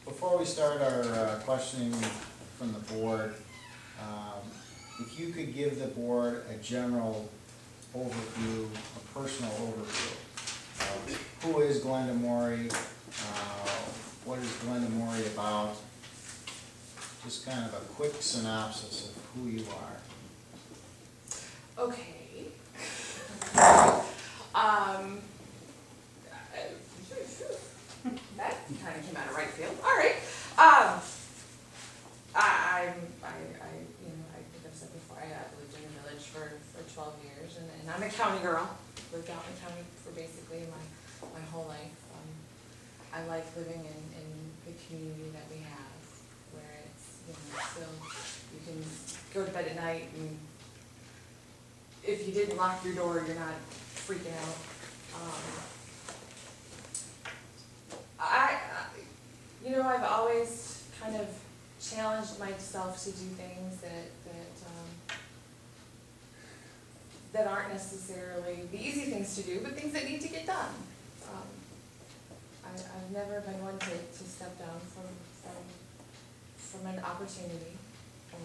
Before we start our questioning from the board, if you could give the board a general overview, a personal overview of who is Glenda Morey, what is Glenda Morey about, just kind of a quick synopsis of who you are. Okay. That kind of came out of right field. All right. I think I've said before, I lived in the village for 12 years, and I'm a county girl. Lived out in the county for basically my whole life. I like living in the community that we have, where it's, still, you can go to bed at night, and if you didn't lock your door, you're not freaking out. I've always kind of challenged myself to do things that aren't necessarily the easy things to do, but things that need to get done. I've never been one to step down from an opportunity or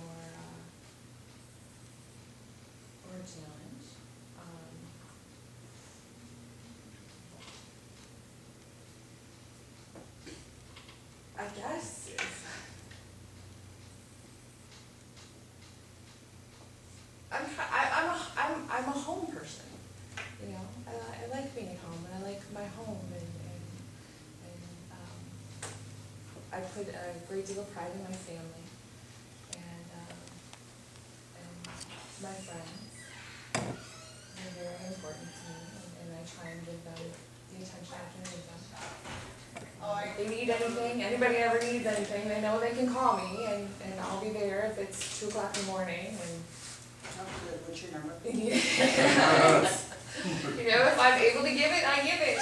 a challenge. I guess I'm a home person. I like being at home, and I like my home, and I put a great deal of pride in my family and my friends. They're very important to me, and I try and give them the attention I can give them. If they need anything, anybody ever needs anything, they know they can call me, and I'll be there if it's 2 o'clock in the morning. What's your number? If I'm able to give it, I give it.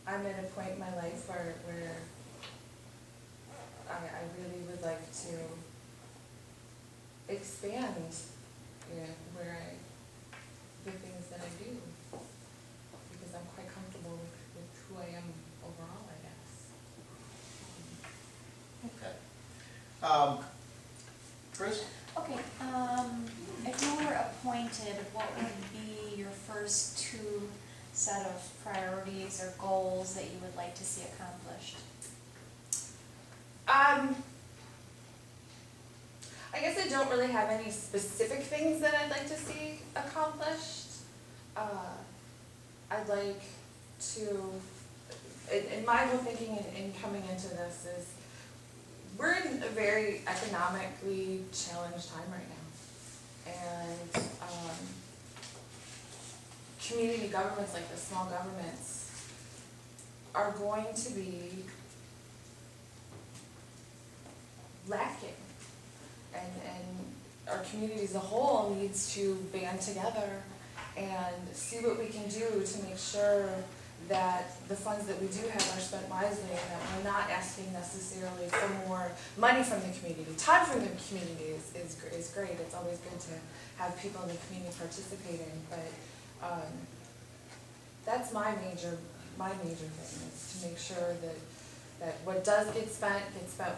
I'm at a point in my life where I really would like to expand, the things that I do, because I'm quite comfortable with who I am overall, I guess. Okay. Chris? Okay, if you were appointed, what would be your first 2 set of priorities or goals that you would like to see accomplished? I guess I don't really have any specific things that I'd like to see accomplished. I'd like to, and my whole thinking in coming into this is, we're in a very economically challenged time right now. And community governments like the small governments are going to be lacking. And our community as a whole needs to band together and see what we can do to make sure that the funds that we do have are spent wisely, and that we're not asking necessarily for more money from the community. Time from the community is great. It's always good to have people in the community participating, but that's my major thing, is to make sure that what does get spent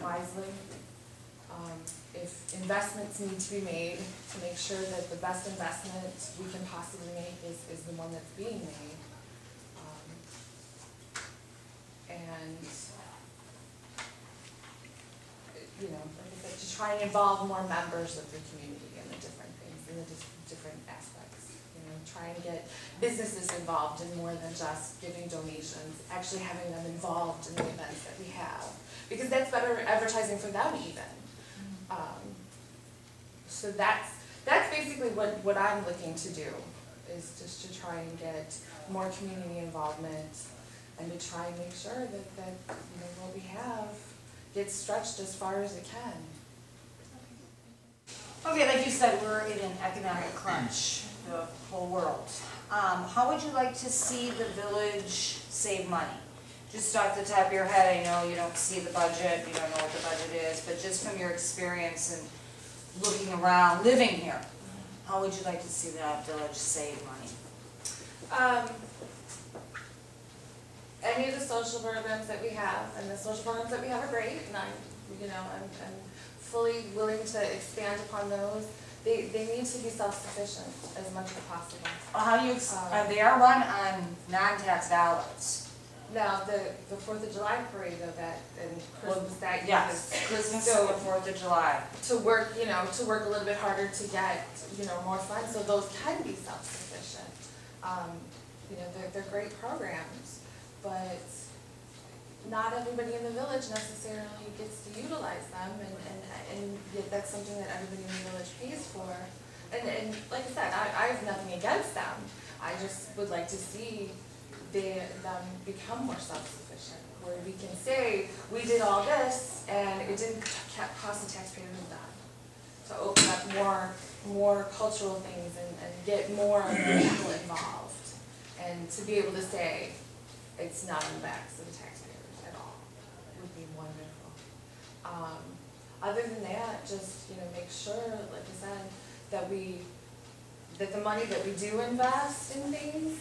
wisely. If investments need to be made, to make sure that the best investment we can possibly make is the one that's being made. And, like I said, to try and involve more members of the community in the different things, in the different aspects. Try and get businesses involved in more than just giving donations, actually having them involved in the events that we have. Because that's better advertising for them even. So that's basically what I'm looking to do, is just to try and get more community involvement, and to try and make sure that what we have gets stretched as far as it can. Okay, like you said, we're in an economic crunch, the whole world. How would you like to see the village save money? Just off the top of your head, I know you don't see the budget, you don't know what the budget is, but just from your experience and looking around, living here, how would you like to see that village save money? Any of the social programs that we have, and the social programs that we have are great, and I'm fully willing to expand upon those. They need to be self-sufficient as much as possible. How you, they are run on non-tax dollars. Now, the 4th of July parade though, that, and Christmas, that Yes, uses, Christmas so- and the 4th of July. to work a little bit harder to get, more funds, so those can be self-sufficient. They're great programs, but not everybody in the village necessarily gets to utilize them, and yet that's something that everybody in the village pays for. And like I said, I have nothing against them, I just would like to see them become more self-sufficient, where we can say, we did all this, and it didn't cost the taxpayers a dime. To open up more cultural things and get more people involved, and to be able to say, it's not on the backs of the taxpayers at all, would be wonderful. Other than that, just, make sure, like I said, that the money that we do invest in things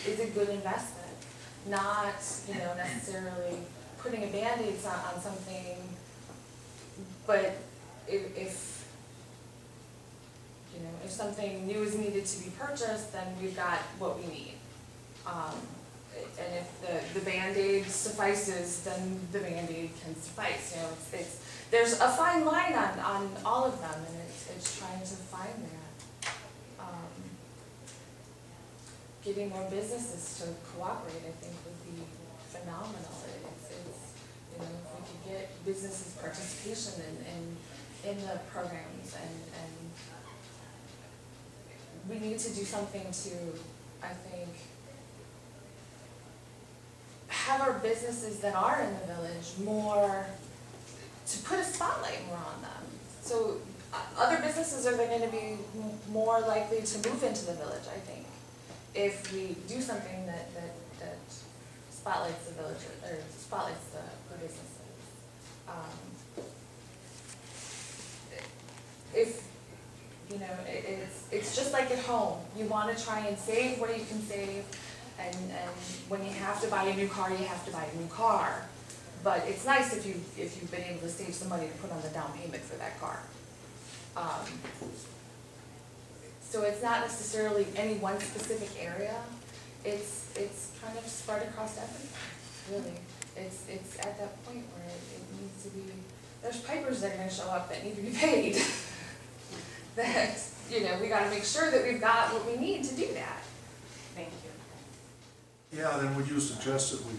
is a good investment, not, necessarily putting a Band-Aid on something, but if something new is needed to be purchased, then we've got what we need. And if the Band-Aid suffices, then the Band-Aid can suffice, there's a fine line on all of them, and it's trying to find that. Getting more businesses to cooperate, I think, would be phenomenal. If we could get businesses' participation in the programs, and we need to do something to, I think, have our businesses that are in the village to put a spotlight more on them. So other businesses are going to be more likely to move into the village, I think, if we do something that spotlights the village, or spotlights the businesses. It's just like at home. You want to try and save what you can save, and when you have to buy a new car, you have to buy a new car. But it's nice if you've been able to save some money to put on the down payment for that car. So it's not necessarily any one specific area. It's kind of spread across everything, really. It's at that point where it needs to be, there's pipers that are going to show up that need to be paid. That, we got to make sure that we've got what we need to do that. Thank you. Yeah, then would you suggest that we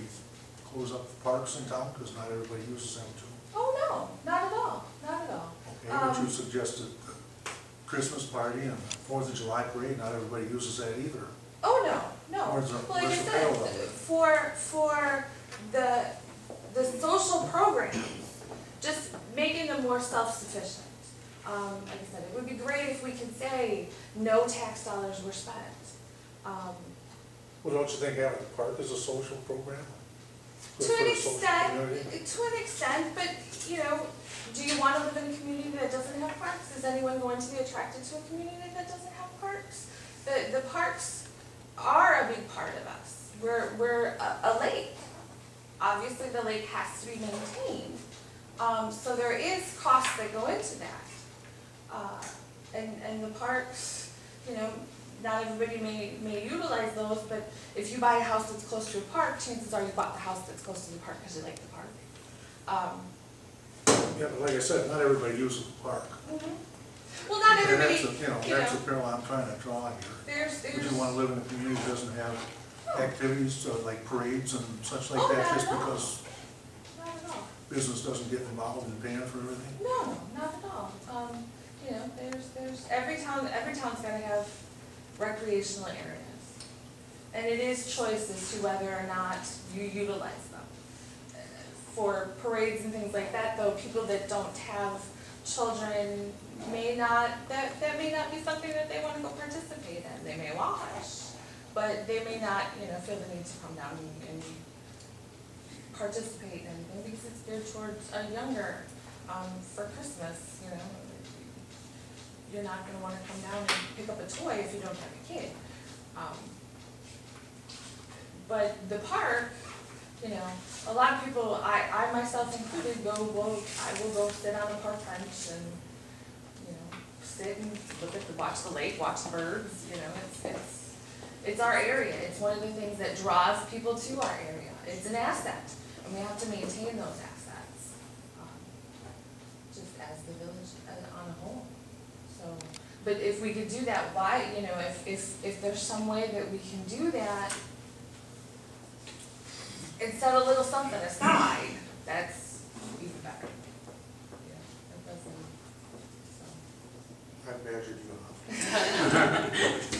close up the parks in town, because not everybody uses them too? Oh, no, not at all, not at all. Okay, would you suggest that the Christmas party and the 4th of July parade, not everybody uses that either? Oh, no. Where's the- Well, like I where's the said, parallel there? for the social programs, just making them more self-sufficient. Like I said, it would be great if we could say no tax dollars were spent. Well, don't you think having the park is a social program? Good To for an the social community? extent, but, do you want to live in a community that doesn't have parks? Is anyone going to be attracted to a community that doesn't have parks? The parks are a big part of us. We're a lake. Obviously, the lake has to be maintained. So there is costs that go into that. And the parks, not everybody may utilize those, but if you buy a house that's close to a park, chances are you bought the house that's close to the park because you like the park. Yeah, but like I said, not everybody uses the park. Well, not And everybody, that's the parallel I'm trying to draw here. Would you want to live in a community that doesn't have activities like parades and such like Oh, that, not just at all. because not at all. business doesn't get involved in paying for everything? No, not at all. There's every town's gotta have recreational areas. And it is choice as to whether or not you utilize them. For parades and things like that, though, people that don't have children that may not be something that they wanna go participate in. They may watch, but they may not, feel the need to come down and participate in anything because it's geared towards a younger, for Christmas, You're not gonna wanna come down and pick up a toy if you don't have a kid. but the park, you know, a lot of people, I myself included, I will go sit on a park bench and, you know, sit and watch the lake, watch the birds, you know, it's our area. It's one of the things that draws people to our area. It's an asset, and we have to maintain those assets, just as the village on a whole. So, but if we could do that, why, you know, if there's some way that we can do that, and set a little something aside, that's even better. Yeah, that doesn't, so. I badgered you enough.